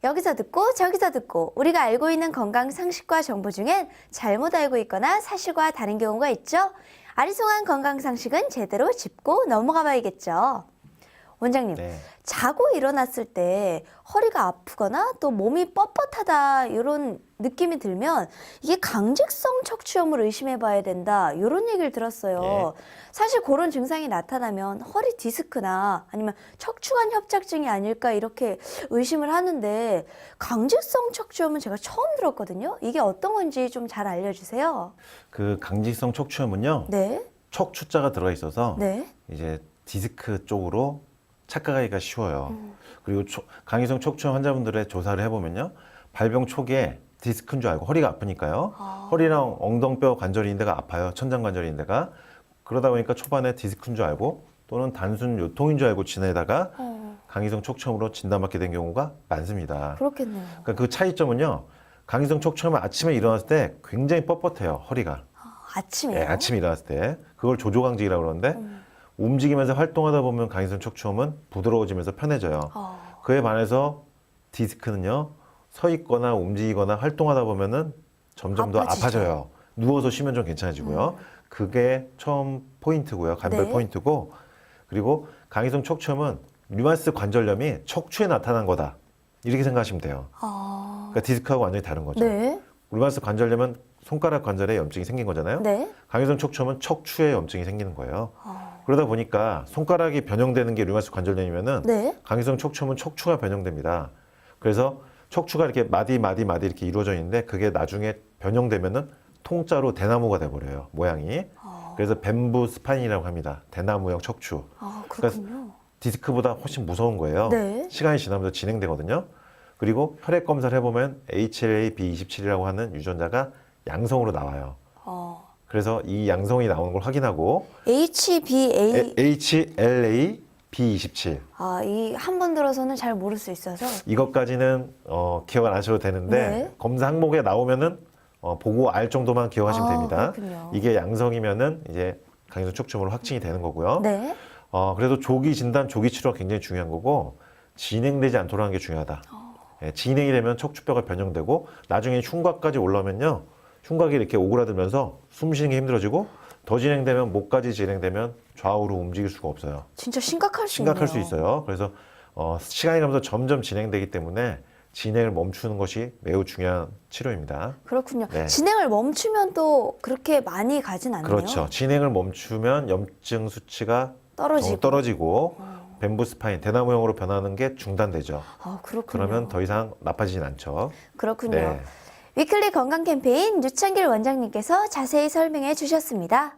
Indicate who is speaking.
Speaker 1: 여기서 듣고 저기서 듣고 우리가 알고 있는 건강 상식과 정보 중엔 잘못 알고 있거나 사실과 다른 경우가 있죠. 아리송한 건강 상식은 제대로 짚고 넘어가 봐야겠죠. 원장님,
Speaker 2: 네.
Speaker 1: 자고 일어났을 때 허리가 아프거나 또 몸이 뻣뻣하다 이런 느낌이 들면 이게 강직성 척추염을 의심해 봐야 된다 이런 얘기를 들었어요.
Speaker 2: 예.
Speaker 1: 사실 그런 증상이 나타나면 허리 디스크나 아니면 척추관 협착증이 아닐까 이렇게 의심을 하는데 강직성 척추염은 제가 처음 들었거든요. 이게 어떤 건지 좀 잘 알려주세요.
Speaker 2: 그 강직성 척추염은요.
Speaker 1: 네.
Speaker 2: 척추자가 들어가 있어서
Speaker 1: 네.
Speaker 2: 이제 디스크 쪽으로 착각하기가 쉬워요. 그리고 강직성 척추염 환자분들의 조사를 해보면요. 발병 초기에 디스크인 줄 알고 허리가 아프니까요. 허리랑 엉덩뼈 관절이 있는 데가 아파요. 천장 관절이 있는 데가. 그러다 보니까 초반에 디스크인 줄 알고 또는 단순 요통인 줄 알고 지내다가 강직성 척추염으로 진단받게 된 경우가 많습니다.
Speaker 1: 그렇겠네요.
Speaker 2: 그러니까 그 차이점은요. 강직성 척추염은 아침에 일어났을 때 굉장히 뻣뻣해요. 허리가.
Speaker 1: 아침에요?
Speaker 2: 네, 아침에 일어났을 때. 그걸 조조강직이라고 그러는데 움직이면서 활동하다 보면 강직성 척추염은 부드러워지면서 편해져요. 그에 반해서 디스크는요. 서 있거나 움직이거나 활동하다 보면은 점점 더
Speaker 1: 아파지죠.
Speaker 2: 아파져요. 누워서 쉬면 좀 괜찮아지고요. 그게 처음 포인트고요. 감별
Speaker 1: 네.
Speaker 2: 포인트고. 그리고 강직성 척추염은 류마티스 관절염이 척추에 나타난 거다. 이렇게 생각하시면 돼요. 그러니까 디스크하고 완전히 다른 거죠.
Speaker 1: 네.
Speaker 2: 류마티스 관절염은 손가락 관절에 염증이 생긴 거잖아요.
Speaker 1: 네.
Speaker 2: 강직성 척추염은 척추에 염증이 생기는 거예요. 그러다 보니까 손가락이 변형되는 게 류마티스 관절염이면은
Speaker 1: 네.
Speaker 2: 강직성 척추염은 척추가 변형됩니다. 그래서 척추가 이렇게 마디 이렇게 이루어져 있는데 그게 나중에 변형되면은 통짜로 대나무가 돼버려요. 모양이. 그래서 뱀부 스파인이라고 합니다. 대나무형 척추.
Speaker 1: 그렇군요.
Speaker 2: 디스크보다 훨씬 무서운 거예요.
Speaker 1: 네.
Speaker 2: 시간이 지나면서 진행되거든요. 그리고 혈액 검사를 해보면 HLA-B27이라고 하는 유전자가 양성으로 나와요. 그래서 이 양성이 나오는 걸 확인하고
Speaker 1: HbA
Speaker 2: HLA-B27
Speaker 1: 이 한 번 들어서는 잘 모를 수 있어서
Speaker 2: 이것까지는 기억 안 하셔도 되는데
Speaker 1: 네.
Speaker 2: 검사 항목에 나오면은 보고 알 정도만 기억하시면 됩니다.
Speaker 1: 그렇군요.
Speaker 2: 이게 양성이면은 이제 강직성 척추염으로 확진이 되는 거고요.
Speaker 1: 네.
Speaker 2: 그래도 조기 진단, 조기 치료가 굉장히 중요한 거고 진행되지 않도록 하는 게 중요하다. 예, 진행이 되면 척추뼈가 변형되고 나중에 흉곽까지 올라오면요. 흉곽이 이렇게 오그라들면서 숨 쉬는 게 힘들어지고 더 진행되면 목까지 진행되면 좌우로 움직일 수가 없어요.
Speaker 1: 진짜 심각할
Speaker 2: 심각할 수
Speaker 1: 있네요.
Speaker 2: 있어요. 그래서 시간이 가면서 점점 진행되기 때문에 진행을 멈추는 것이 매우 중요한 치료입니다.
Speaker 1: 그렇군요.
Speaker 2: 네.
Speaker 1: 진행을 멈추면 또 그렇게 많이 가진 않네요.
Speaker 2: 그렇죠. 진행을 멈추면 염증 수치가 떨어지고 뱀부 스파인, 대나무형으로 변하는 게 중단되죠.
Speaker 1: 그렇군요.
Speaker 2: 그러면 더 이상 나빠지진 않죠.
Speaker 1: 그렇군요.
Speaker 2: 네.
Speaker 1: 위클리 건강 캠페인 유창길 원장님께서 자세히 설명해 주셨습니다.